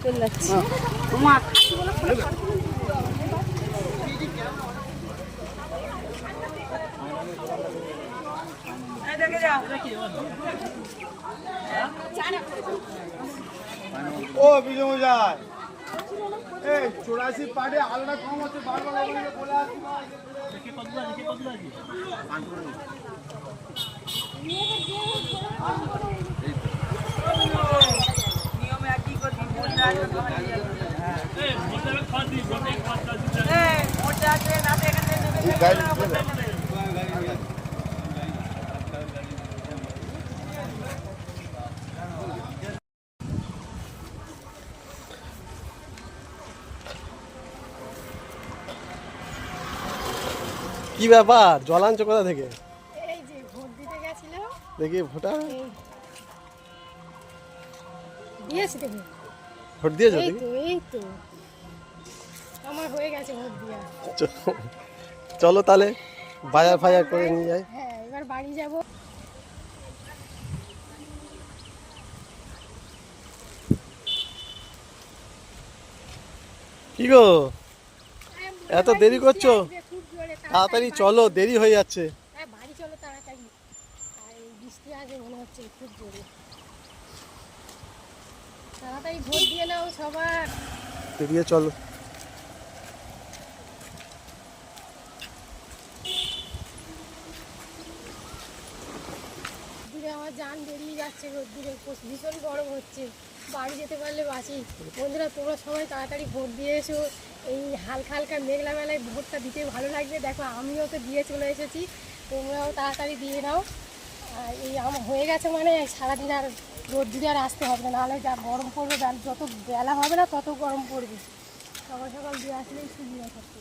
চলে যাচ্ছি। ও বিজয় যায় এই 84 পাড়ে আলাদা কম আছে বারবার বলে আসি দেখে কত আছে নিয়মে একই করতে বলতে আছে এই বলতে খাওয়া দি বলতে খাওয়া দি এই মোটা আছে না এখানে কি ব্যাপার জল আনছো কোথা থেকে? এই যে ভোট দিতে গেছিল, দেখি ভোটা দিয়েছি তো। ভোট দিয়েছো? এই দেখি তো এই তো আমার হয়ে গেছে ভোট দিয়া। চলো তাহলে বাজার ফাজার করে নিয়ে যাই। হ্যাঁ এবার বাড়ি যাব। কি গো এত দেরি করছো? তাড়াতাড়ি চলো, দেরি হয়ে যাচ্ছে। বাড়ি চলো তাড়াতাড়ি, আর এই বৃষ্টি আগে মনে হচ্ছে খুব জোরে। তাড়াতাড়ি ভোট দিয়ে নাও সবার। বেরিয়ে চলো। দূরে আমার জান বেরিয়ে যাচ্ছে, রোদ্দুরে ভীষণ গরম হচ্ছে। বাড়ি যেতে পারলে বাঁচি। বন্ধুরা তোমরা সবাই তাড়াতাড়ি ভোট দিয়ে এসো। এই হালকা হালকা মেঘলা মেলায় ভোটটা দিতে ভালো লাগবে। দেখো আমিও তো দিয়ে চলে এসেছি, তোমরাও তাড়াতাড়ি দিয়ে নাও। আর এই আমার হয়ে গেছে মানে সারাদিন আর রোদ্দুরে আর আসতে হবে না, নাহলে যা গরম পড়বে, যত বেলা হবে না তত গরম পড়বে। সকাল সকাল দিয়ে আসলেই সুবিধা করতে।